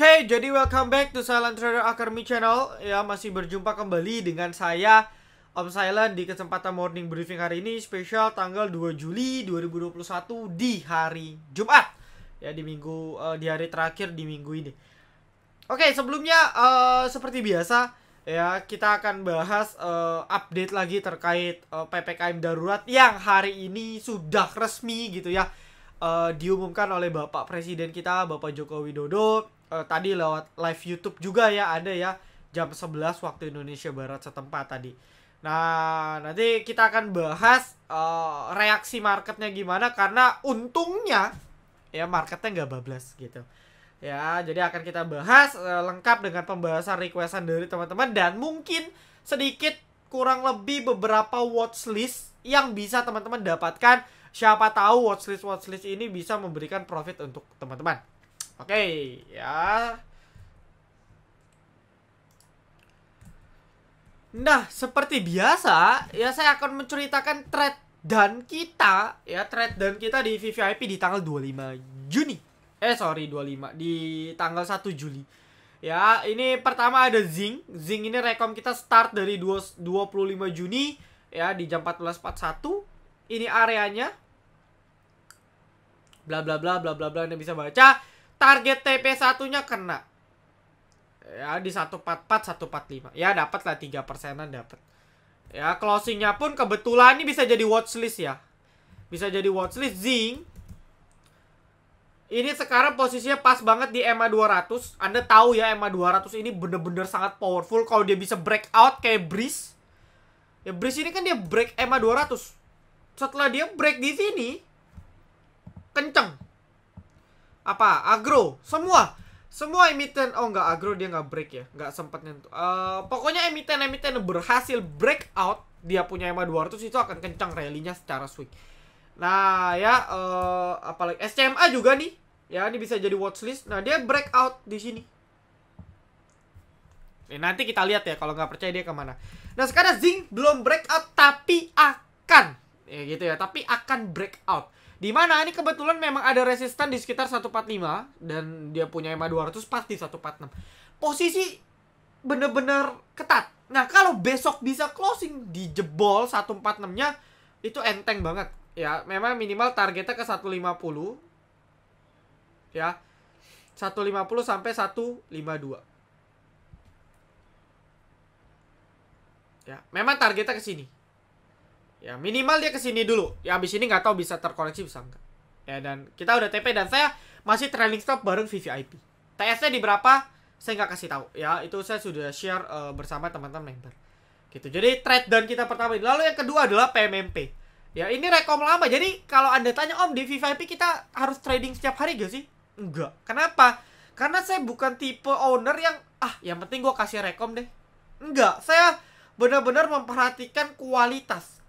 Oke, jadi welcome back to Silent Trader Academy channel. Ya, masih berjumpa kembali dengan saya Om Silent di kesempatan morning briefing hari ini spesial tanggal 2 Juli 2021 di hari Jumat. Ya, di hari terakhir di minggu ini. Oke, sebelumnya seperti biasa ya, kita akan bahas update lagi terkait PPKM darurat yang hari ini sudah resmi gitu ya. Diumumkan oleh Bapak Presiden kita, Bapak Joko Widodo. Tadi lewat live YouTube juga ya, ada ya, jam 11 waktu Indonesia Barat setempat tadi. Nah, nanti kita akan bahas reaksi marketnya gimana, karena untungnya ya marketnya nggak bablas gitu. Ya, jadi akan kita bahas lengkap dengan pembahasan requestan dari teman-teman dan mungkin sedikit kurang lebih beberapa watchlist yang bisa teman-teman dapatkan. Siapa tahu watchlist ini bisa memberikan profit untuk teman-teman. Oke, ya. Nah, seperti biasa, ya saya akan menceritakan trade dan kita di VVIP di tanggal 25 Juni. Di tanggal 1 Juli. Ya, ini pertama ada Zing. Zing ini rekom kita start dari 25 Juni ya di jam 14.41. Ini areanya. Bla bla bla bla bla bla, Anda bisa baca. Target TP1-nya kena. Ya, di 144, 145. Ya, dapat lah 3%-an dapat. Ya, closing-nya pun kebetulan ini bisa jadi watchlist ya. Bisa jadi watchlist Zing. Ini sekarang posisinya pas banget di EMA 200. Anda tahu ya, EMA 200 ini bener-bener sangat powerful kalau dia bisa breakout kayak Breeze. Ya, Breeze ini kan dia break EMA 200. Setelah dia break di sini, kenceng. Apa? Agro. Semua emiten. Oh, nggak agro, dia nggak break ya. Nggak sempat nyentuh. Pokoknya emiten-emiten berhasil breakout, dia punya EMA 200 itu akan kencang rally-nya secara swing. Nah, ya, apalagi SCMA juga nih. Ya, ini bisa jadi watchlist. Nah, dia breakout di sini. Nanti kita lihat ya, kalau nggak percaya dia kemana. Nah, sekarang Zing belum breakout, tapi akan. Ya gitu ya, tapi akan breakout. Dimana ini kebetulan memang ada resisten di sekitar 145. Dan dia punya EMA 200 pas di 146. Posisi bener-bener ketat. Nah, kalau besok bisa closing di jebol 146-nya, itu enteng banget. Ya, memang minimal targetnya ke 150. Ya, 150 sampai 152. Ya, memang targetnya ke sini. Ya, minimal dia ke sini dulu. Ya, habis ini nggak tahu bisa terkoreksi bisa enggak. Ya, dan kita udah TP dan saya masih trailing stop bareng VVIP. TS-nya di berapa? Saya nggak kasih tahu. Ya, itu saya sudah share bersama teman-teman member. Gitu. Jadi trade dan kita pertama. Lalu yang kedua adalah PMMP. Ya, ini rekom lama. Jadi kalau Anda tanya, Om, di VVIP kita harus trading setiap hari gak sih? Enggak. Kenapa? Karena saya bukan tipe owner yang penting gue kasih rekom deh. Enggak. Saya benar-benar memperhatikan kualitas.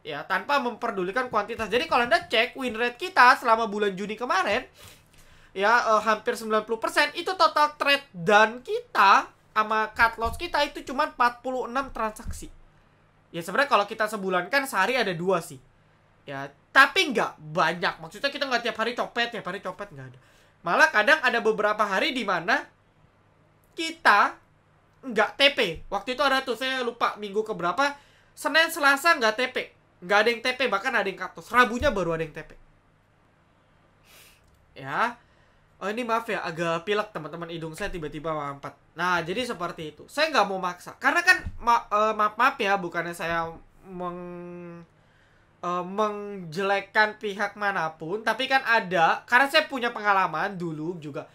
Ya, tanpa memperdulikan kuantitas. Jadi kalau Anda cek win rate kita selama bulan Juni kemarin, ya hampir 90%, itu total trade dan kita sama cut loss kita itu cuma 46 transaksi. Ya, sebenarnya kalau kita sebulan kan sehari ada 2 sih. Ya, tapi nggak banyak. Maksudnya kita nggak tiap hari copet nggak ada. Malah kadang ada beberapa hari di mana kita nggak TP. Waktu itu ada tuh, saya lupa minggu keberapa, Senin, Selasa nggak TP. Nggak ada yang TP, bahkan ada yang cut loss. Rabunya baru ada yang TP. Ya. Oh, ini maaf ya, agak pilek teman-teman, hidung saya tiba-tiba mampet. Nah, jadi seperti itu. Saya nggak mau maksa. Karena kan, maaf ya, bukannya saya menjelekkan pihak manapun, tapi kan ada, karena saya punya pengalaman dulu juga,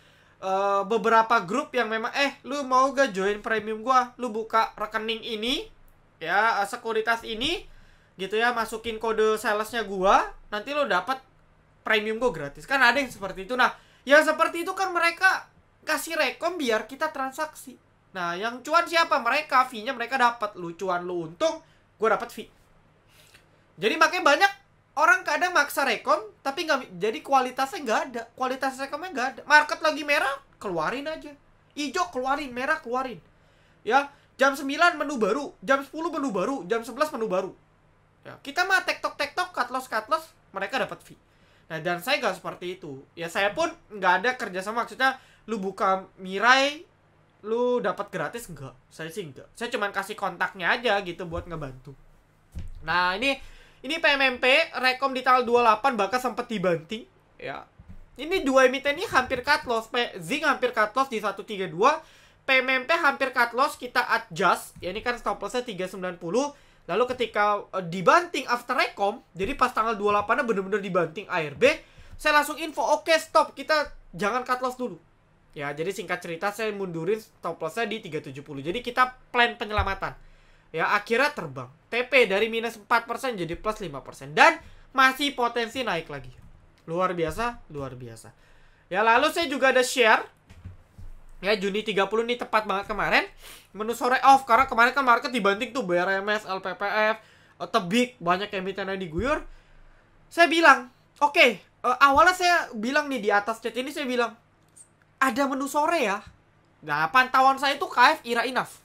beberapa grup yang memang, lu mau gak join premium gua? Lu buka rekening ini, ya, sekuritas ini, gitu ya, masukin kode salesnya gua, nanti lu dapat premium gua gratis. Kan ada yang seperti itu. Nah, yang seperti itu kan mereka kasih rekom biar kita transaksi. Nah, yang cuan siapa? Mereka, fee-nya mereka dapat. Lu cuan, lu untung, gua dapat fee. Jadi makanya banyak orang kadang maksa rekom, tapi nggak, jadi kualitasnya nggak ada. Kualitas rekomnya nggak ada. Market lagi merah, keluarin aja. Hijau, keluarin. Merah, keluarin. Ya, jam 9 menu baru, jam 10 menu baru, jam 11 menu baru. Ya, kita mah tektok, cut loss, mereka dapat fee. Nah, dan saya nggak seperti itu. Ya, saya pun nggak ada kerjasama, maksudnya lu buka Mirai lu dapat gratis, enggak. Saya sih enggak. Saya cuma kasih kontaknya aja gitu buat ngebantu. Nah, ini PMMP Rekom di tanggal 28 bahkan sempat dibanting ya. Ini dua emiten ini hampir cut loss. Zing hampir cut loss di 132, PMMP hampir cut loss, kita adjust. Ya ini kan stop lossnya 390. Lalu ketika dibanting after Rekom, jadi pas tanggal 28-nya bener-bener dibanting ARB, saya langsung info, oke stop, kita jangan cut loss dulu. Ya, jadi singkat cerita saya mundurin stop lossnya di 370. Jadi kita plan penyelamatan. Ya, akhirnya terbang. TP dari minus 4% jadi plus 5%. Dan masih potensi naik lagi. Luar biasa, luar biasa. Ya, lalu saya juga ada share. Ya, Juni 30 nih tepat banget kemarin. Menu sore off, karena kemarin kan market dibanting tuh BRMS, LPPF, Tebik, banyak emiten yang diguyur. Saya bilang, oke, awalnya saya bilang nih di atas chat ini, saya bilang, ada menu sore ya. Nah, pantauan saya itu KF IRA enough.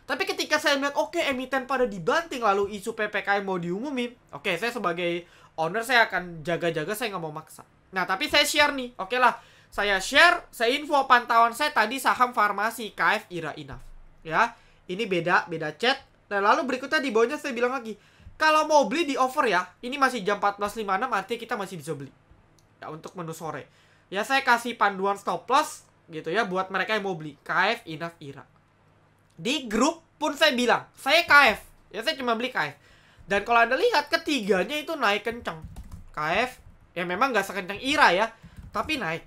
Tapi ketika saya melihat, oke, emiten pada dibanting, lalu isu PPKM mau diumumin, oke, saya sebagai owner, saya akan jaga-jaga, saya nggak mau maksa. Nah, tapi saya share nih, oke lah, saya share, saya info pantauan saya tadi saham farmasi, KF IRA enough. Ya, ini beda chat. Nah, lalu berikutnya di bawahnya saya bilang lagi, kalau mau beli di offer ya, ini masih jam 14.56, artinya kita masih bisa beli. Ya, untuk menu sore. Ya, saya kasih panduan stop loss gitu ya buat mereka yang mau beli KF enough IRA. Di grup pun saya bilang, saya KF. Ya, saya cuma beli KF. Dan kalau Anda lihat ketiganya itu naik kenceng. KF ya memang nggak sekenceng IRA ya, tapi naik.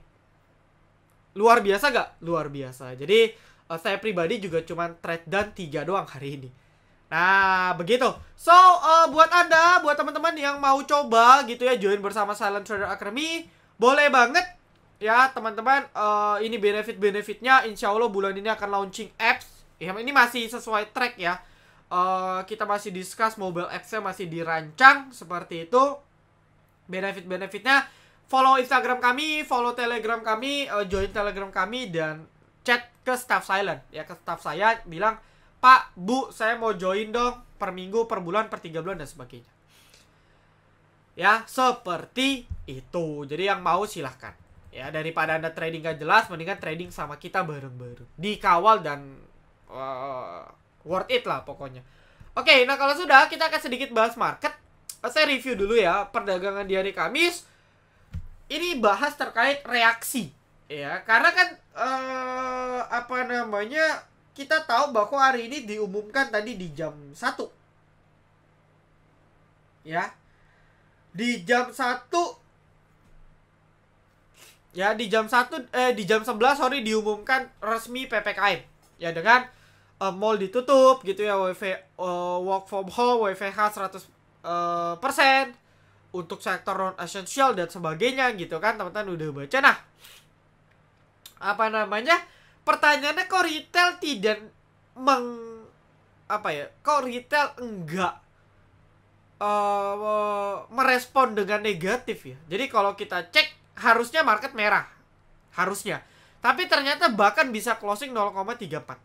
Luar biasa gak? Luar biasa. Jadi saya pribadi juga cuma trade down 3 doang hari ini. Nah, begitu. So, buat Anda, buat teman-teman yang mau coba gitu ya, join bersama Silent Trader Academy, boleh banget ya teman-teman. Ini benefit-benefitnya, insya Allah bulan ini akan launching apps. Ya, ini masih sesuai track ya. Kita masih discuss, mobile apps-nya masih dirancang seperti itu. Benefit-benefitnya, follow Instagram kami, follow Telegram kami, join Telegram kami, dan chat ke staff Silent. Ya, ke staff saya bilang, Pak, Bu, saya mau join dong, per minggu, per bulan, per 3 bulan, dan sebagainya. Ya, seperti itu. Jadi yang mau silahkan. Ya, daripada Anda trading gak jelas, mendingan trading sama kita bareng-bareng. Dikawal dan worth it lah pokoknya. Oke, nah kalau sudah, kita akan sedikit bahas market. Saya review dulu ya perdagangan di hari Kamis. Ini bahas terkait reaksi ya, karena kan kita tahu bahwa hari ini diumumkan tadi di jam 1 ya. Di jam 1 ya, di jam 11 sore diumumkan resmi PPKM ya, dengan mall ditutup gitu ya, work from home, WFH 100% untuk sektor non esensial dan sebagainya gitu kan, teman-teman udah baca. Nah, pertanyaannya, kok retail tidak kok retail enggak merespon dengan negatif ya. Jadi kalau kita cek, harusnya market merah, harusnya, tapi ternyata bahkan bisa closing 0,34.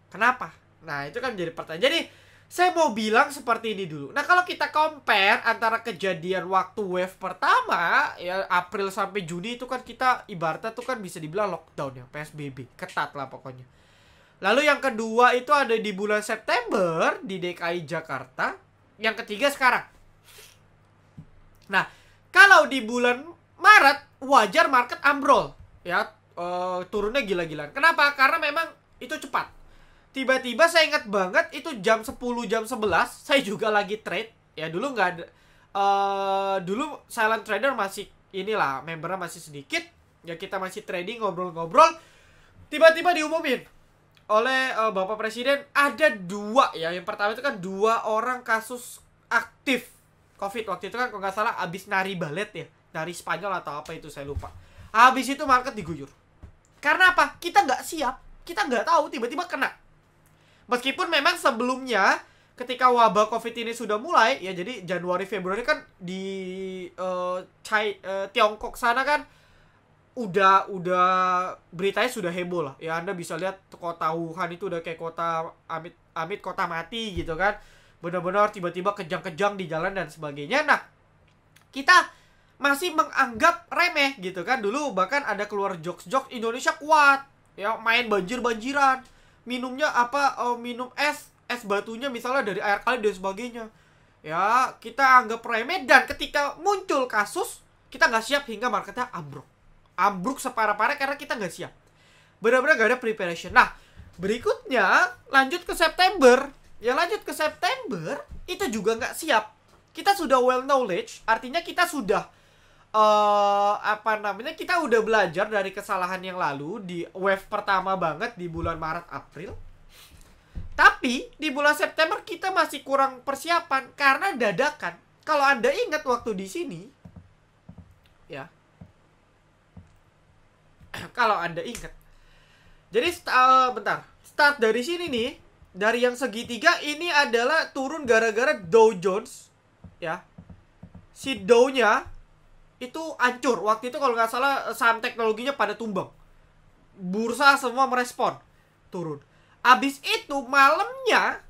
Kenapa? Nah, itu kan menjadi pertanyaan. Jadi, saya mau bilang seperti ini dulu. Nah, kalau kita compare antara kejadian waktu wave pertama, ya April sampai Juni itu kan kita ibaratnya tuh kan bisa dibilang lockdown ya, PSBB. Ketat lah pokoknya. Lalu yang kedua itu ada di bulan September di DKI Jakarta. Yang ketiga sekarang. Nah, kalau di bulan Maret, wajar market ambrol. Ya, turunnya gila-gilaan. Kenapa? Karena memang itu cepat. Tiba-tiba saya ingat banget itu jam 10, jam 11 saya juga lagi trade. Ya dulu nggak ada, dulu silent trader masih inilah, membernya masih sedikit. Ya kita masih trading, ngobrol-ngobrol. Tiba-tiba diumumin oleh Bapak Presiden ada 2 ya. Yang pertama itu kan 2 orang kasus aktif COVID. Waktu itu kan kalau nggak salah abis nari balet ya. Nari Spanyol atau apa itu saya lupa. Habis itu market diguyur. Karena apa? Kita nggak siap. Kita nggak tahu tiba-tiba kena. Meskipun memang sebelumnya ketika wabah COVID ini sudah mulai ya, jadi Januari Februari kan di Tiongkok sana kan udah beritanya sudah heboh lah. Ya Anda bisa lihat kota Wuhan itu udah kayak kota amit kota mati gitu kan. Benar-benar tiba-tiba kejang-kejang di jalan dan sebagainya. Nah, kita masih menganggap remeh gitu kan. Dulu bahkan ada keluar jokes-jokes Indonesia kuat ya, main banjir-banjiran, minumnya minum es batunya misalnya dari air kali dan sebagainya. Ya, kita anggap remeh, dan ketika muncul kasus, kita nggak siap hingga marketnya ambruk. Ambruk separah-parah karena kita nggak siap. Benar-benar nggak ada preparation. Nah, berikutnya lanjut ke September. Ya, lanjut ke September, itu juga nggak siap. Kita sudah well knowledge, artinya kita sudah kita udah belajar dari kesalahan yang lalu di wave pertama banget di bulan Maret April. Tapi di bulan September kita masih kurang persiapan karena dadakan. Kalau Anda ingat waktu di sini, ya, kalau Anda ingat, jadi start dari sini nih, dari yang segitiga ini adalah turun gara-gara Dow Jones, ya, si Dow-nya itu hancur. Waktu itu kalau nggak salah saham teknologinya pada tumbang, bursa semua merespon, turun. Abis itu malamnya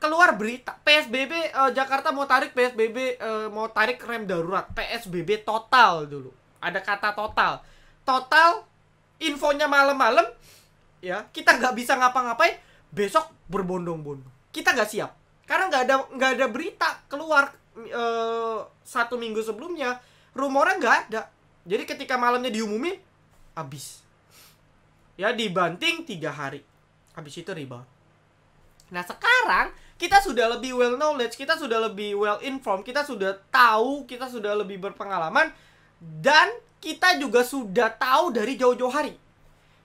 keluar berita PSBB, Jakarta mau tarik PSBB, mau tarik rem darurat, PSBB total dulu. Ada kata total. Total infonya malam-malam ya, kita nggak bisa ngapa-ngapain, besok berbondong-bondong. Kita nggak siap. Karena nggak ada berita keluar 1 minggu sebelumnya, rumornya nggak ada. Jadi ketika malamnya diumumin, habis. Ya, dibanting 3 hari. Habis itu rebound. Nah, sekarang kita sudah lebih well knowledge, kita sudah lebih well informed, kita sudah tahu, kita sudah lebih berpengalaman, dan kita juga sudah tahu dari jauh-jauh hari.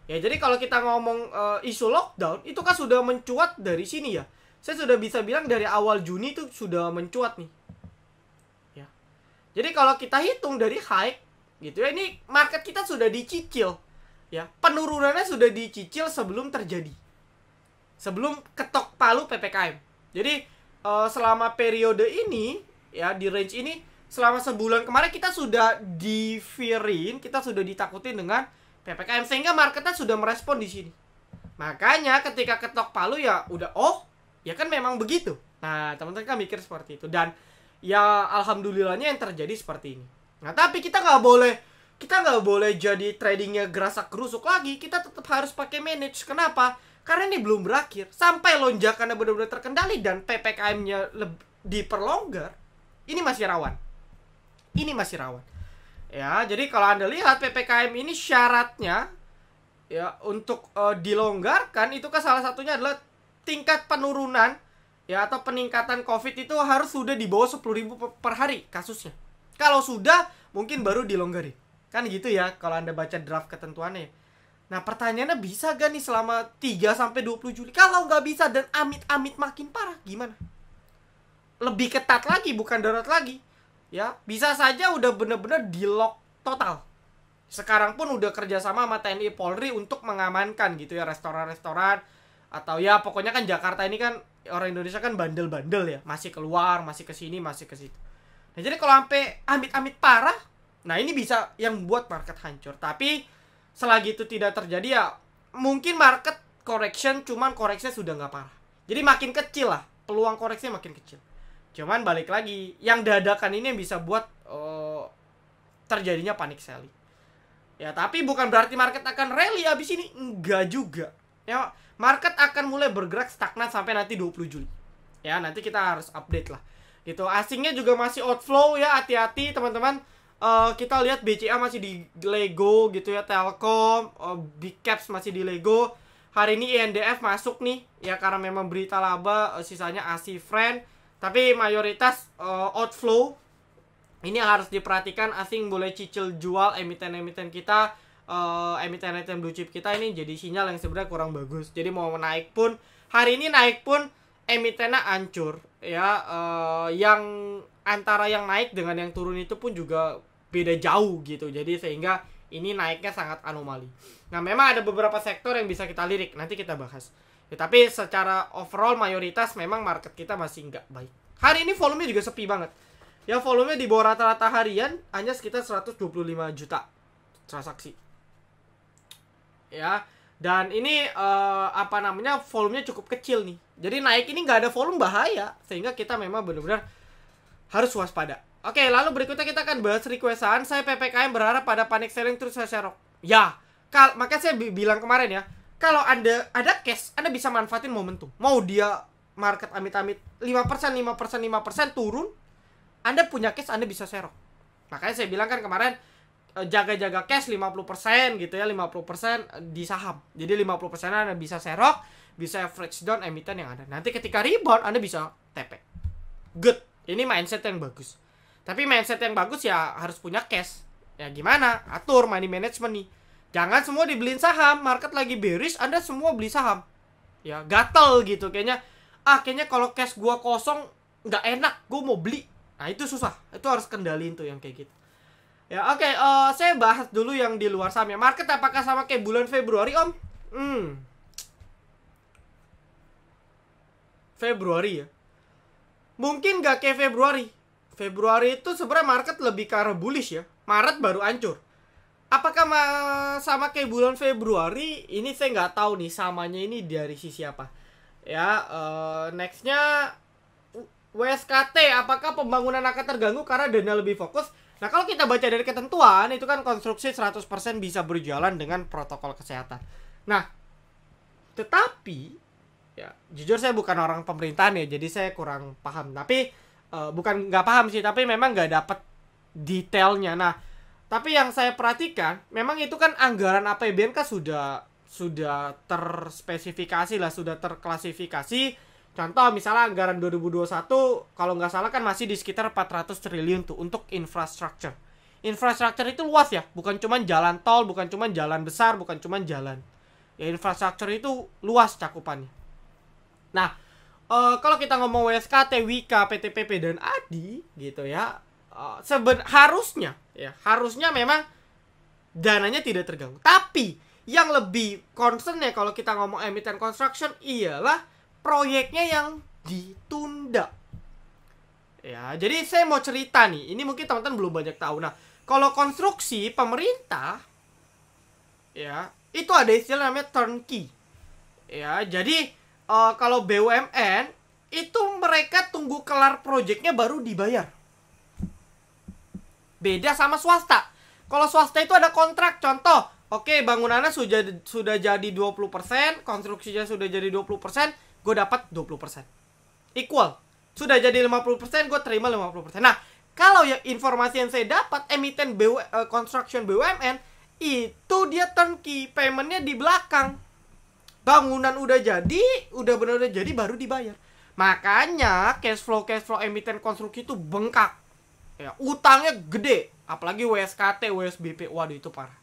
Ya, jadi kalau kita ngomong isu lockdown, itu kan sudah mencuat dari sini ya. Saya sudah bisa bilang dari awal Juni itu sudah mencuat nih. Ya. Jadi kalau kita hitung dari high gitu ya, ini market kita sudah dicicil. Ya, penurunannya sudah dicicil sebelum terjadi. Sebelum ketok palu PPKM. Jadi selama periode ini ya, di range ini selama sebulan kemarin kita sudah di-fearin, kita sudah ditakutin dengan PPKM, sehingga marketnya sudah merespon di sini. Makanya ketika ketok palu ya udah, oh, ya kan memang begitu. Nah, teman-teman kan mikir seperti itu, dan ya alhamdulillahnya yang terjadi seperti ini. Nah, tapi kita nggak boleh jadi tradingnya gerasak gerusuk lagi. Kita tetap harus pakai manage. Kenapa? Karena ini belum berakhir. Sampai lonjakannya benar-benar terkendali dan PPKM-nya diperlonggar, ini masih rawan. Ini masih rawan. Ya, jadi kalau Anda lihat PPKM ini syaratnya ya untuk dilonggarkan, itu kan salah satunya adalah tingkat penurunan ya atau peningkatan COVID itu harus sudah di bawah 10.000 per hari kasusnya. Kalau sudah, mungkin baru dilonggarin. Kan gitu ya kalau Anda baca draft ketentuannya. Nah, pertanyaannya, bisa gak nih selama 3-20 Juli? Kalau nggak bisa dan amit-amit makin parah, gimana? Lebih ketat lagi, bukan darurat lagi. Ya, bisa saja udah bener-bener di-lock total. Sekarang pun udah kerjasama sama TNI Polri untuk mengamankan gitu ya restoran-restoran. Atau ya pokoknya kan Jakarta ini kan orang Indonesia kan bandel-bandel ya. Masih keluar, masih ke sini, masih ke situ. Nah, jadi kalau sampai amit-amit parah, nah ini bisa yang buat market hancur. Tapi selagi itu tidak terjadi ya mungkin market correction, cuman koreksinya sudah nggak parah. Jadi makin kecil lah, peluang koreksinya makin kecil. Cuman balik lagi, yang dadakan ini yang bisa buat terjadinya panic selling. Ya, tapi bukan berarti market akan rally abis ini, enggak juga. Ya, market akan mulai bergerak stagnan sampai nanti 20 Juli. Ya, nanti kita harus update lah. Gitu, asingnya juga masih outflow ya, hati-hati teman-teman. Kita lihat BCA masih di Lego gitu ya, Telkom, Big Caps masih di Lego. Hari ini INDF masuk nih ya karena memang berita laba, sisanya ASI Friend. Tapi mayoritas outflow. Ini yang harus diperhatikan, asing boleh cicil jual emiten-emiten kita, emiten-emiten blue chip kita, ini jadi sinyal yang sebenarnya kurang bagus. Jadi mau naik pun, hari ini naik pun emitennya hancur ya, yang antara yang naik dengan yang turun itu pun juga beda jauh gitu. Jadi sehingga ini naiknya sangat anomali. Nah, memang ada beberapa sektor yang bisa kita lirik, nanti kita bahas. Ya, tapi secara overall mayoritas memang market kita masih nggak baik. Hari ini volumenya juga sepi banget. Ya, volumenya di bawah rata-rata harian hanya sekitar 125 juta transaksi. Ya, dan ini volumenya cukup kecil nih. Jadi naik ini nggak ada volume bahaya, sehingga kita memang benar-benar harus waspada. Oke, lalu berikutnya kita akan bahas requestan. Saya PPKM berharap pada panic selling terus saya serok. Ya, makanya saya bilang kemarin ya, kalau Anda ada cash, Anda bisa manfaatin momentum. Mau dia market amit-amit 5%, 5%, 5% turun, Anda punya cash, Anda bisa serok. Makanya saya bilang kan kemarin, jaga-jaga cash 50% gitu ya, 50% di saham. Jadi 50% Anda bisa serok, bisa average down emiten yang ada. Nanti ketika rebound, Anda bisa TP. Good. Ini mindset yang bagus. Tapi mindset yang bagus ya harus punya cash. Ya gimana? Atur money management nih. Jangan semua dibeliin saham. Market lagi bearish, Anda semua beli saham. Ya gatel gitu. Kayaknya kalau cash gua kosong nggak enak, gua mau beli. Nah itu susah. Itu harus kendaliin tuh yang kayak gitu. Ya oke, saya bahas dulu yang di luar saham ya. Market apakah sama kayak bulan Februari, Om? Februari ya. Mungkin nggak kayak Februari. Februari itu sebenarnya market lebih ke arah bullish ya. Maret baru hancur. Apakah sama kayak bulan Februari? Ini saya nggak tahu nih samanya ini dari sisi apa. Ya, nextnya WSKT. Apakah pembangunan akan terganggu karena dana lebih fokus? Nah, kalau kita baca dari ketentuan, itu kan konstruksi 100% bisa berjalan dengan protokol kesehatan. Nah, tetapi ya, jujur saya bukan orang pemerintahan ya, jadi saya kurang paham. Tapi bukan nggak paham sih, tapi memang nggak dapat detailnya. Nah, tapi yang saya perhatikan, memang itu kan anggaran APBN kan sudah terspesifikasi lah, sudah terklasifikasi. Contoh misalnya anggaran 2021, kalau nggak salah kan masih di sekitar 400 triliun tuh untuk infrastruktur. Infrastruktur itu luas ya, bukan cuma jalan tol, bukan cuma jalan besar, bukan cuma jalan. Ya infrastruktur itu luas cakupannya. Nah, kalau kita ngomong WSKT, WIKA, PTPP dan ADI gitu ya, harusnya memang dananya tidak terganggu. Tapi yang lebih concern ya kalau kita ngomong emiten construction ialah proyeknya yang ditunda. Ya, jadi saya mau cerita nih. Ini mungkin teman-teman belum banyak tahu. Nah, kalau konstruksi pemerintah ya, itu ada istilah namanya turnkey. Ya, jadi kalau BUMN itu mereka tunggu kelar proyeknya baru dibayar. Beda sama swasta. Kalau swasta itu ada kontrak. Contoh, oke, bangunannya sudah jadi 20%, konstruksinya sudah jadi 20%, gue dapat 20%. Equal. Sudah jadi 50%, gue terima 50%. Nah, kalau yang informasi yang saya dapat, emiten construction BUMN itu dia turnkey, paymentnya di belakang. Bangunan udah benar jadi baru dibayar. Makanya cash flow emiten konstruksi itu bengkak. Ya, utangnya gede, apalagi WSKT, WSBP. Waduh, itu parah.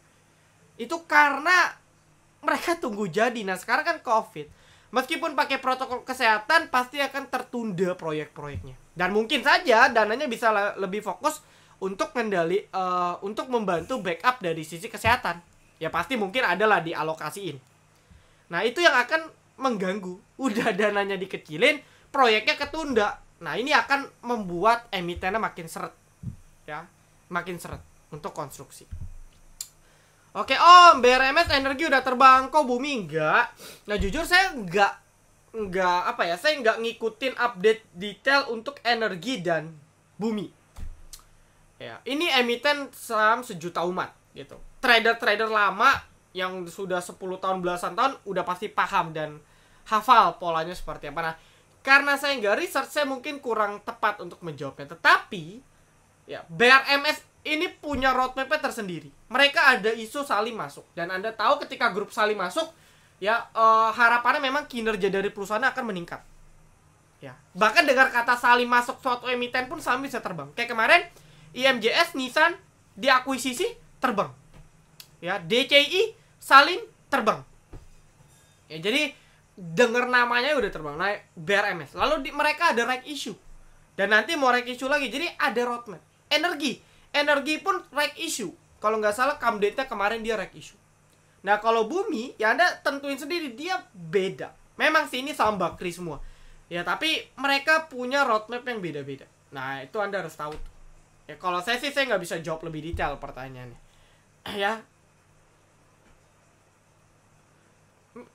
Itu karena mereka tunggu jadi. Nah, sekarang kan Covid. Meskipun pakai protokol kesehatan, pasti akan tertunda proyek-proyeknya. Dan mungkin saja dananya bisa lebih fokus untuk untuk membantu backup dari sisi kesehatan. Ya pasti mungkin adalah dialokasiin. Nah, itu yang akan mengganggu. Udah dananya dikecilin, proyeknya ketunda. Nah, ini akan membuat emitennya makin seret. Ya, makin seret untuk konstruksi. Oke, Om, BRMS energi udah terbang, kok bumi enggak? Nah, jujur saya saya nggak ngikutin update detail untuk energi dan bumi. Ya, ini emiten saham sejuta umat gitu. Trader-trader lama yang sudah 10 tahun, belasan tahun udah pasti paham dan hafal polanya seperti apa. Nah, karena saya nggak research, saya mungkin kurang tepat untuk menjawabnya. Tetapi ya, BRMS ini punya roadmap-nya tersendiri. Mereka ada isu saling masuk. Dan Anda tahu ketika grup saling masuk, ya harapannya memang kinerja dari perusahaan akan meningkat. Ya, bahkan dengar kata saling masuk suatu emiten pun saham bisa terbang. Kayak kemarin IMJS, Nissan diakuisisi, terbang. Ya, DCI saling terbang. Ya, jadi dengar namanya udah terbang. Nah, BRMS. Lalu mereka ada right issue. Dan nanti mau right issue lagi. Jadi ada roadmap. Energi pun right issue. Kalau nggak salah come date-nya kemarin dia right issue. Nah, kalau bumi, ya Anda tentuin sendiri, dia beda. Memang sih ini saham bakri semua. Ya, tapi mereka punya roadmap yang beda-beda. Nah, itu Anda harus tahu. Ya, kalau saya sih, saya nggak bisa jawab lebih detail pertanyaannya. Ya,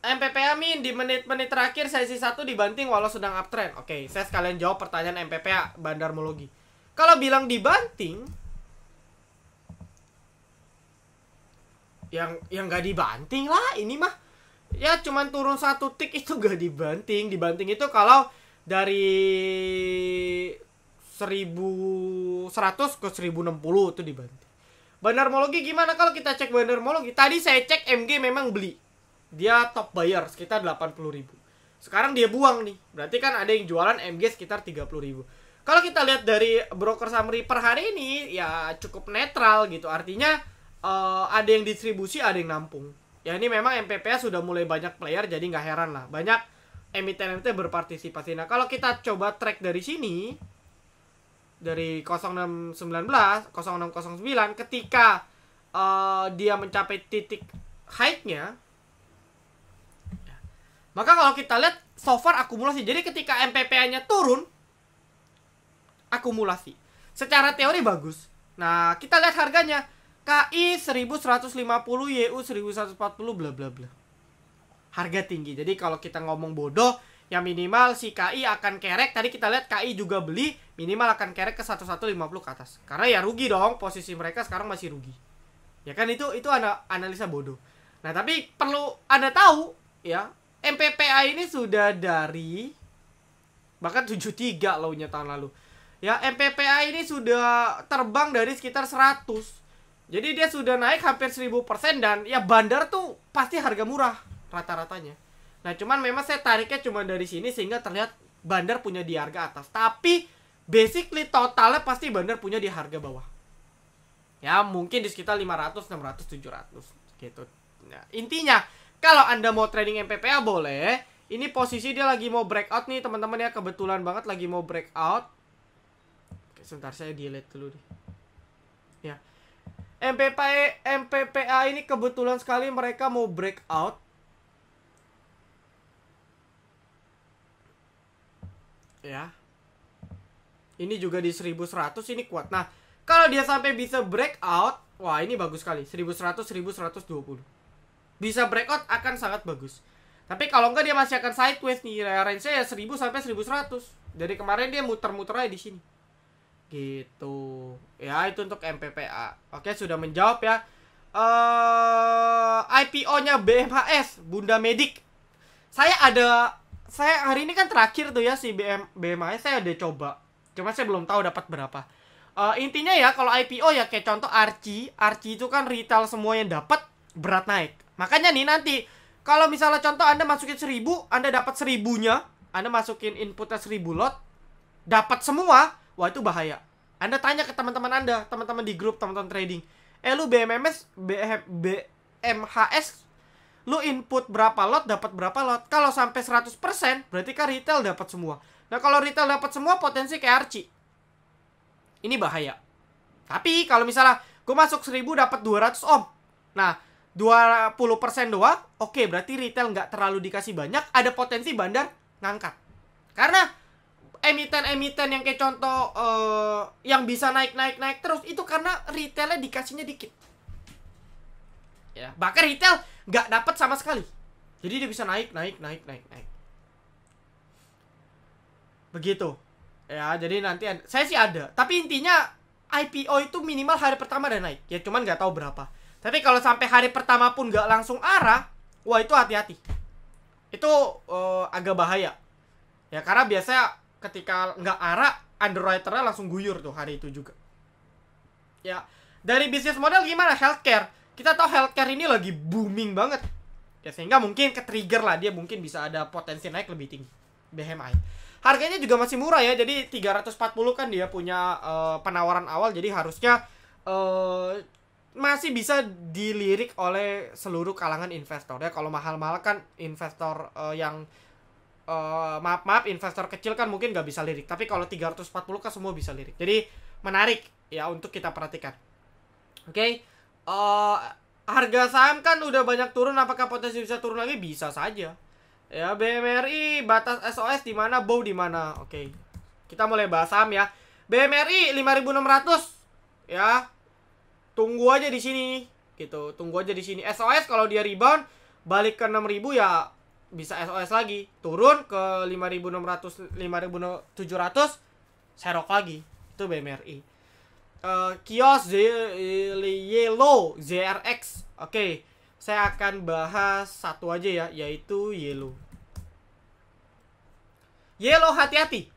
MPPA Min, di menit-menit terakhir sesi 1 dibanting walau sedang uptrend. Oke, saya sekalian jawab pertanyaan MPPA Bandarmologi. Kalau bilang dibanting, yang nggak dibanting lah ini mah. Ya cuman turun 1 tick itu gak dibanting. Dibanting itu kalau dari 1100 ke 1060 itu dibanting. Bandarmologi gimana kalau kita cek bandarmologi? Tadi saya cek MG memang beli. Dia top buyer sekitar 80.000. Sekarang dia buang nih. Berarti kan ada yang jualan MG sekitar 30.000. Kalau kita lihat dari broker summary per hari ini ya cukup netral gitu. Artinya ada yang distribusi, ada yang nampung. Ya ini memang MPPA sudah mulai banyak player, jadi nggak heran lah. Banyak emiten-emiten berpartisipasi. Nah kalau kita coba track dari sini, dari 0619, 0609, ketika dia mencapai titik high-nya, maka kalau kita lihat so far akumulasi. Jadi ketika MPPA-nya turun, akumulasi. Secara teori bagus. Nah kita lihat harganya. KI 1150, YU 1140, bla bla bla. Harga tinggi. Jadi kalau kita ngomong bodoh, ya minimal si KI akan kerek. Tadi kita lihat KI juga beli, minimal akan kerek ke 1150 ke atas. Karena ya rugi dong, posisi mereka sekarang masih rugi. Ya kan itu analisa bodoh. Nah, tapi perlu Anda tahu ya, MPPA ini sudah dari bahkan 73 low-nya tahun lalu. Ya, MPPA ini sudah terbang dari sekitar 100. Jadi dia sudah naik hampir 1000% dan ya bandar tuh pasti harga murah rata-ratanya. Nah cuman memang saya tariknya cuma dari sini sehingga terlihat bandar punya di harga atas. Tapi basically totalnya pasti bandar punya di harga bawah. Ya mungkin di sekitar 500, 600, 700 gitu. Nah, intinya kalau Anda mau trading MPPA boleh. Ini posisi dia lagi mau breakout nih teman-teman ya. Kebetulan banget lagi mau breakout. Oke, sebentar saya delete dulu nih. Ya. MPPA ini kebetulan sekali mereka mau breakout. Ya. Ini juga di 1100 ini kuat. Nah, kalau dia sampai bisa breakout, wah ini bagus sekali. 1100, 1120. Bisa breakout akan sangat bagus. Tapi kalau enggak dia masih akan sideways nih. Range-nya ya 1000 sampai 1100. Dari kemarin dia muter-muter aja di sini. Gitu. Ya itu untuk MPPA. Oke sudah menjawab ya. IPO-nya BMHS Bunda Medik. Saya hari ini kan terakhir tuh ya si BMHS saya udah coba. Cuma saya belum tahu dapat berapa. Intinya ya kalau IPO ya kayak contoh Archie itu kan retail semua yang dapat berat naik. Makanya nih nanti kalau misalnya contoh Anda masukin 1000, Anda dapat 1000-nya, Anda masukin inputnya 1000 lot, dapat semua. Wah itu bahaya. Anda tanya ke teman-teman Anda, teman-teman di grup, teman-teman trading. Lu BMHS, lu input berapa lot, dapat berapa lot. Kalau sampai 100%, berarti kan retail dapat semua. Nah kalau retail dapat semua, potensi kayak Archie. Ini bahaya. Tapi kalau misalnya gue masuk 1000 dapat 200 ohm. Nah 20% doang, oke berarti retail nggak terlalu dikasih banyak. Ada potensi bandar ngangkat. Karena emiten-emiten yang kayak contoh yang bisa naik terus itu karena retailnya dikasihnya dikit. Ya, bahkan retail nggak dapat sama sekali. Jadi dia bisa naik. Begitu. Ya, jadi nanti saya sih ada. Tapi intinya IPO itu minimal hari pertama dan naik. Ya cuman nggak tahu berapa. Tapi kalau sampai hari pertama pun nggak langsung arah, wah itu hati-hati. Itu agak bahaya. Ya karena biasanya ketika nggak arah, underwriternya langsung guyur tuh hari itu juga. Ya, dari bisnis model gimana? Healthcare. Kita tahu healthcare ini lagi booming banget. Ya sehingga mungkin ke-trigger lah dia mungkin bisa ada potensi naik lebih tinggi. BMI. Harganya juga masih murah ya. Jadi 340 kan dia punya penawaran awal. Jadi harusnya masih bisa dilirik oleh seluruh kalangan investor ya. Kalau mahal-mahal kan investor yang maaf investor kecil kan mungkin nggak bisa lirik. Tapi kalau 340 kan semua bisa lirik. Jadi menarik ya untuk kita perhatikan. Oke. Harga saham kan udah banyak turun. Apakah potensi bisa turun lagi? Bisa saja. Ya BMRI batas SOS di mana, bow di mana. Oke. Kita mulai bahas saham ya. BMRI 5.600 ya. Tunggu aja di sini gitu. Tunggu aja di sini. SOS kalau dia rebound balik ke 6.000 ya bisa SOS lagi, turun ke 5.600 5.700 serok lagi itu BMRI. Kios Yellow ZRX. Oke, saya akan bahas satu aja ya, yaitu Yellow. Yellow hati-hati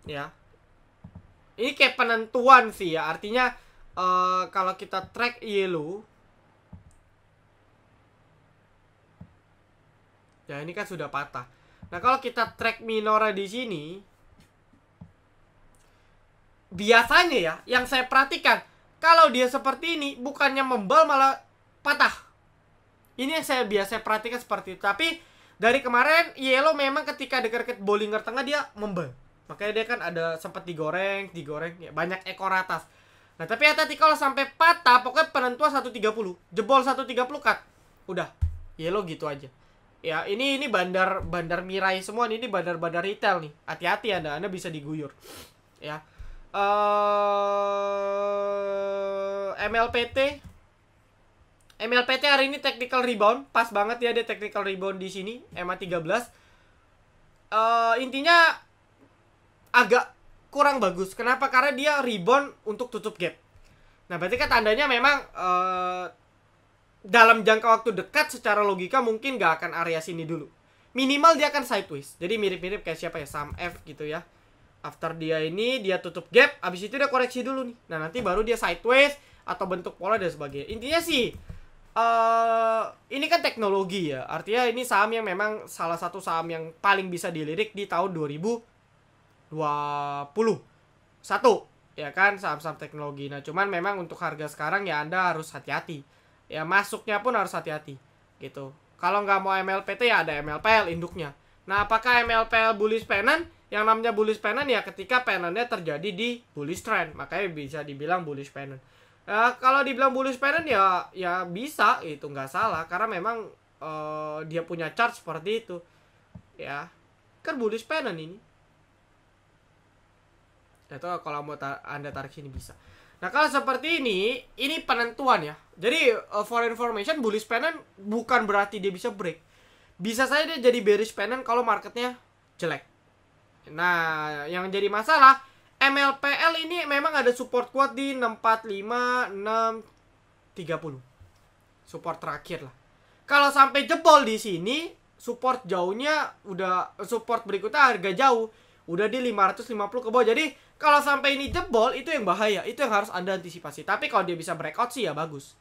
ya. Ini kayak penentuan sih ya. Artinya kalau kita track Yellow, ya ini kan sudah patah. Nah, kalau kita track Minora di sini, biasanya ya, yang saya perhatikan, kalau dia seperti ini, bukannya membal malah patah. Ini yang saya biasa perhatikan seperti itu. Tapi dari kemarin, Yellow memang ketika dekat-dekat Bollinger Tengah dia membal. Makanya dia kan ada sempat digoreng, ya, banyak ekor atas. Nah, tapi hati-hati kalau sampai patah, pokoknya penentuan 130. Jebol 130 cut. Udah, Yellow gitu aja. Ya, ini bandar Mirai semua nih, ini bandar retail nih. Hati-hati Anda bisa diguyur. Ya. MLPT hari ini technical rebound, pas banget ya dia technical rebound di sini, EMA 13. Intinya agak kurang bagus. Kenapa? Karena dia rebound untuk tutup gap. Nah, berarti kan tandanya memang dalam jangka waktu dekat secara logika mungkin gak akan area sini dulu. Minimal dia akan sideways. Jadi mirip-mirip kayak siapa ya, Sam F gitu ya. After dia ini, dia tutup gap, abis itu dia koreksi dulu nih. Nah, nanti baru dia sideways atau bentuk pola dan sebagainya. Intinya sih, ini kan teknologi ya. Artinya ini saham yang memang salah satu saham yang paling bisa dilirik di tahun 2021. Ya kan, saham-saham teknologi. Nah, cuman memang untuk harga sekarang ya Anda harus hati-hati. Ya, masuknya pun harus hati-hati. Gitu. Kalau nggak mau MLPT ya ada MLPL induknya. Nah, apakah MLPL bullish pennant? Yang namanya bullish pennant ya ketika pennantnya terjadi di bullish trend, makanya bisa dibilang bullish pennant. Kalau dibilang bullish pennant ya bisa, itu nggak salah karena memang dia punya chart seperti itu. Ya, kan bullish pennant ini. Itu kalau mau Anda tarik sini bisa. Nah, kalau seperti ini penentuan ya. Jadi for information, bullish pennant bukan berarti dia bisa break. Bisa saja dia jadi bearish pennant kalau marketnya jelek. Nah, yang jadi masalah MLPL ini memang ada support kuat di 645, 630. Support terakhir lah. Kalau sampai jebol di sini, support jauhnya support berikutnya harga jauh udah di 550 ke bawah. Jadi, kalau sampai ini jebol itu yang bahaya, itu yang harus Anda antisipasi. Tapi kalau dia bisa breakout sih ya bagus.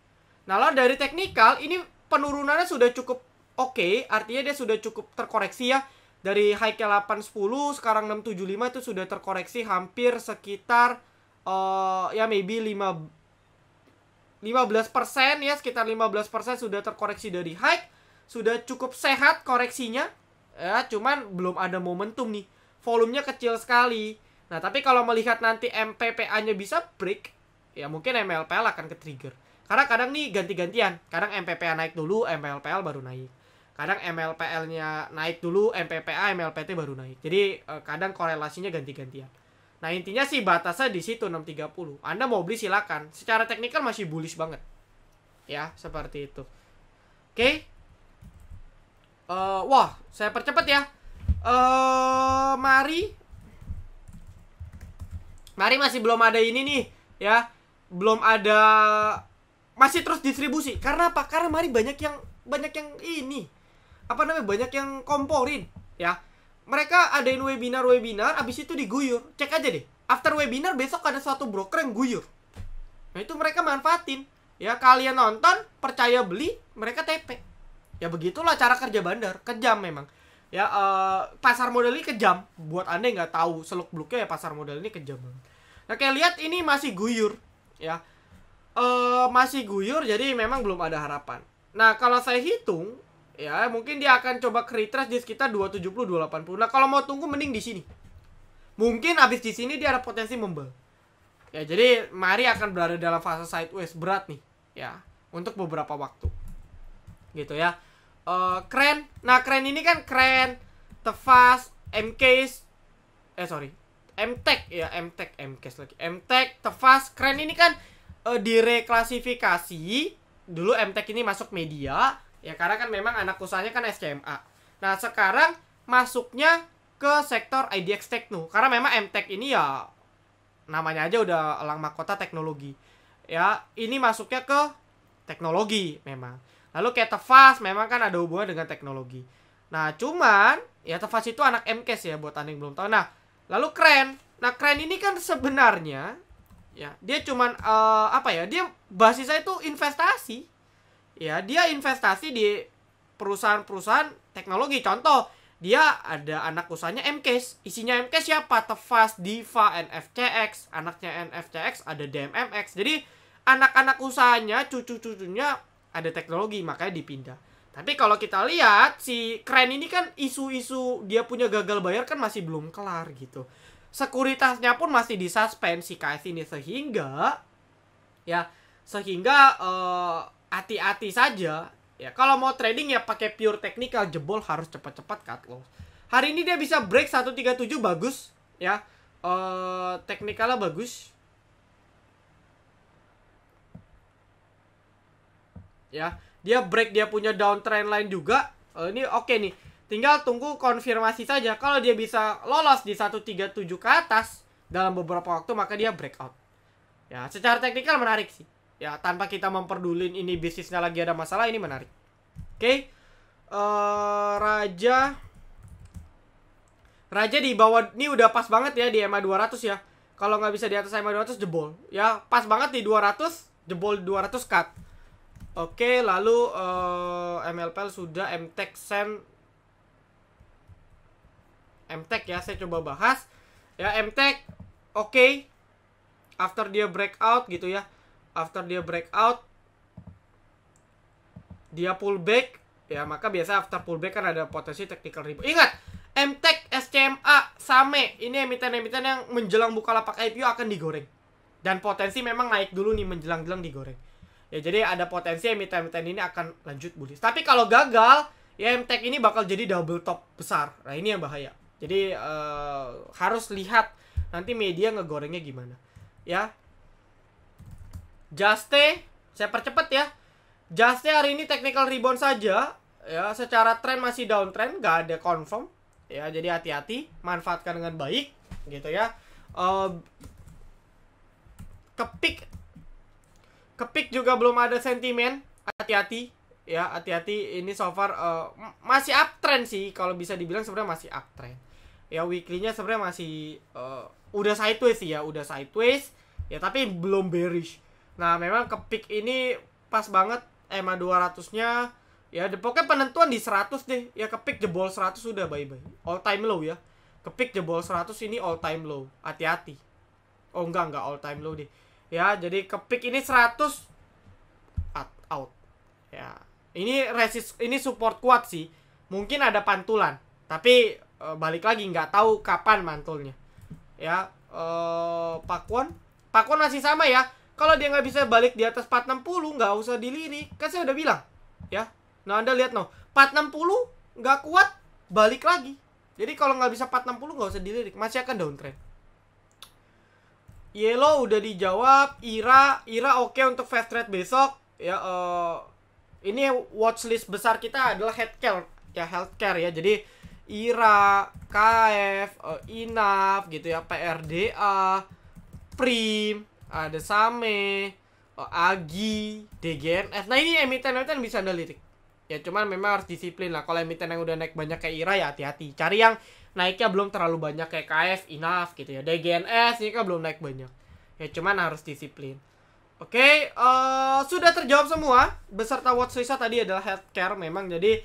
Nah, lalu dari teknikal ini penurunannya sudah cukup oke, artinya dia sudah cukup terkoreksi ya. Dari high-nya 810 sekarang 675 itu sudah terkoreksi hampir sekitar ya maybe 15% ya, sekitar 15% sudah terkoreksi dari high. Sudah cukup sehat koreksinya. Ya, cuman belum ada momentum nih. Volumenya kecil sekali. Nah, tapi kalau melihat nanti MPPA-nya bisa break, ya mungkin MLPL akan ke-trigger. Karena kadang nih ganti-gantian. Kadang MPPA naik dulu, MLPL baru naik. Kadang MLPL-nya naik dulu, MPPA, MLPT baru naik. Jadi kadang korelasinya ganti-gantian. Nah, intinya sih batasnya di situ 630. Anda mau beli silakan. Secara teknikal masih bullish banget. Ya, seperti itu. Oke. Wah, saya percepat ya. Mari masih belum ada ini nih, ya. Belum ada, masih terus distribusi. Karena apa? Karena Mari banyak yang ini. Banyak yang komporin, ya. Mereka adain webinar, abis itu diguyur. Cek aja deh. After webinar besok ada suatu broker yang guyur. Nah, itu mereka manfaatin. Ya, kalian nonton, percaya beli, mereka TP. Ya, begitulah cara kerja bandar. Kejam memang. Ya, pasar modal ini kejam. Buat Anda yang nggak tahu seluk-beluknya ya, pasar modal ini kejam. Nah, kayak lihat ini masih guyur, ya. Masih guyur, jadi memang belum ada harapan. Nah, kalau saya hitung, ya mungkin dia akan coba retrace di sekitar 270, 280. Nah, kalau mau tunggu mending di sini. Mungkin abis di sini dia ada potensi membel. Ya, jadi Mari akan berada dalam fase sideways berat nih, ya, untuk beberapa waktu. Gitu ya. Kren. Nah, kren ini kan kren, Tefas, MCase, MTech ya, MCase lagi. MTech, Tefas, kren ini kan direklasifikasi. Dulu MTech ini masuk media, ya karena kan memang anak usahanya kan SCMA. Nah, sekarang masuknya ke sektor IDX Tekno. Karena memang MTech ini ya namanya aja udah elang mahkota teknologi. Ya, ini masuknya ke teknologi memang. Lalu kayak Tefas memang kan ada hubungan dengan teknologi. Nah, cuman ya Tefas itu anak MKes ya buat anda yang belum tahu. Nah, lalu Kren. Nah, Kren ini kan sebenarnya ya dia cuman apa ya? Dia basisnya itu investasi. Ya, dia investasi di perusahaan-perusahaan teknologi. Contoh, dia ada anak usahanya MKes. Isinya MKes siapa? Tefas, Diva, NFCX. Anaknya NFCX ada DMMX. Jadi anak-anak usahanya, cucu-cucunya ada teknologi, makanya dipindah. Tapi kalau kita lihat si Kren ini kan isu-isu dia punya gagal bayar kan masih belum kelar gitu. Sekuritasnya pun masih disuspend si KS ini sehingga hati-hati saja. Ya, kalau mau trading ya pakai pure technical, jebol harus cepat-cepat cut loss. Hari ini dia bisa break 137 bagus ya. Technicalnya bagus. Ya, dia break, dia punya downtrend line juga. Ini oke nih. Tinggal tunggu konfirmasi saja. Kalau dia bisa lolos di 137 ke atas dalam beberapa waktu, maka dia breakout. Ya, secara teknikal menarik sih. Ya, tanpa kita memperdulin ini bisnisnya lagi ada masalah, ini menarik. Oke. Raja di bawah ini udah pas banget ya di EMA 200 ya. Kalau nggak bisa di atas EMA 200 jebol. Ya, pas banget di 200, jebol 200 cut. Oke, lalu MLPL sudah, MTech Sen, MTech ya, saya coba bahas. Ya, MTech oke. After dia breakout gitu ya. After dia breakout, dia pullback. Ya, maka biasa after pullback kan ada potensi technical rebound. Ingat, MTech, SCMA, Same, ini emiten-emiten yang menjelang Bukalapak IPO akan digoreng. Dan potensi memang naik dulu nih menjelang-jelang digoreng. Ya, jadi ada potensi emiten-emiten ini akan lanjut bullish. Tapi kalau gagal, ya MTech ini bakal jadi double top besar. Nah, ini yang bahaya. Jadi harus lihat nanti media ngegorengnya gimana. Ya. Juste, saya percepat ya. Juste hari ini technical rebound saja. Ya, secara tren masih downtrend, nggak ada confirm. Ya, jadi hati-hati, manfaatkan dengan baik gitu ya. Kepik juga belum ada sentimen, hati-hati ya, hati-hati. Ini so far masih uptrend sih, kalau bisa dibilang sebenarnya masih uptrend. Ya, weekly-nya sebenarnya masih udah sideways sih ya, udah sideways ya, tapi belum bearish. Nah, memang kepik ini pas banget EMA 200-nya ya, pokoknya penentuan di 100 deh. Ya, kepik jebol 100 sudah bye-bye. All time low ya. Kepik jebol 100 ini all time low. Hati-hati. Oh, enggak all time low deh. Ya, jadi kepik ini 100 out. Ya. Ini support kuat sih. Mungkin ada pantulan, tapi balik lagi nggak tahu kapan mantulnya. Ya, Pakuan masih sama ya. Kalau dia nggak bisa balik di atas 460, nggak usah dilirik. Kan saya udah bilang, ya. Nah, Anda lihat 460 nggak kuat, balik lagi. Jadi kalau nggak bisa 460 nggak usah dilirik, masih akan downtrend. Yellow udah dijawab. Ira oke untuk fast trade besok. Ya, ini watchlist besar kita adalah healthcare ya. Jadi Ira, KF, Inaf gitu ya, PRDA, Prim, ada Same, Agi, DGNS. Nah, ini emiten-emiten bisa Anda lirik. Ya, cuman memang harus disiplin lah. Kalau emiten yang udah naik banyak kayak Ira ya hati-hati. Cari yang naiknya belum terlalu banyak kayak KF, Inaf gitu ya. DGNS ini kan belum naik banyak. Ya, cuman harus disiplin. Oke, sudah terjawab semua. Beserta watchlist tadi adalah healthcare memang. Jadi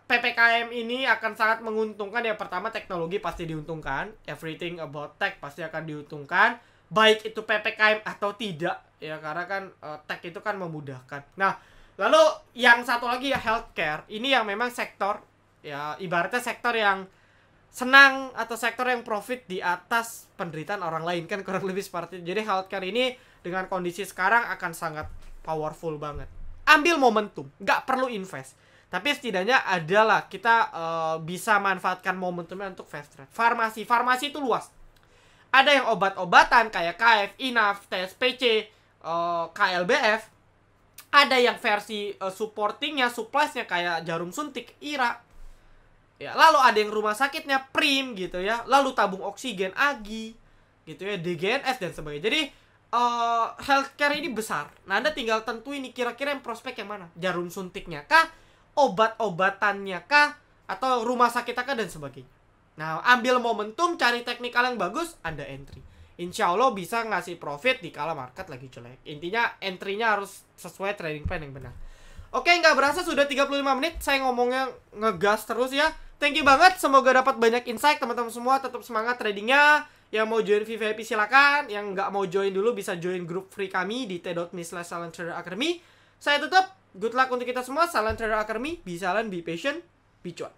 PPKM ini akan sangat menguntungkan. Ya, pertama teknologi pasti diuntungkan. Everything about tech pasti akan diuntungkan. Baik itu PPKM atau tidak. Ya, karena kan tech itu kan memudahkan. Nah, lalu yang satu lagi ya healthcare. Ini yang memang sektor, ya ibaratnya sektor yang senang atau sektor yang profit di atas penderitaan orang lain, kan kurang lebih seperti itu. Jadi healthcare ini dengan kondisi sekarang akan sangat powerful banget. Ambil momentum, nggak perlu invest, tapi setidaknya adalah kita bisa manfaatkan momentumnya untuk fast trade. Farmasi itu luas. Ada yang obat-obatan kayak KF, Inaf, TSPC, KLBF. Ada yang versi supportingnya, suppliesnya kayak jarum suntik, Ira. Ya, lalu ada yang rumah sakitnya Prim gitu ya. Lalu tabung oksigen Agi. gitu ya, DGNS dan sebagainya. Jadi healthcare ini besar. Nah, Anda tinggal tentuin nih kira-kira yang prospek yang mana. Jarum suntiknya kah, obat-obatannya kah, atau rumah sakit kah, dan sebagainya. Nah, ambil momentum, cari teknikal yang bagus, Anda entry. Insya Allah bisa ngasih profit di kala market lagi jelek. Intinya entry-nya harus sesuai trading plan yang benar. Oke, nggak berasa sudah 35 menit. Saya ngomongnya ngegas terus ya. Thank you banget. Semoga dapat banyak insight teman-teman semua. Tetap semangat tradingnya. Yang mau join VVIP silakan. Yang nggak mau join dulu bisa join grup free kami di t.me/silenttraderacademy. Saya tutup. Good luck untuk kita semua. Silent Trader Academy. Be silent, be patient, be cuan.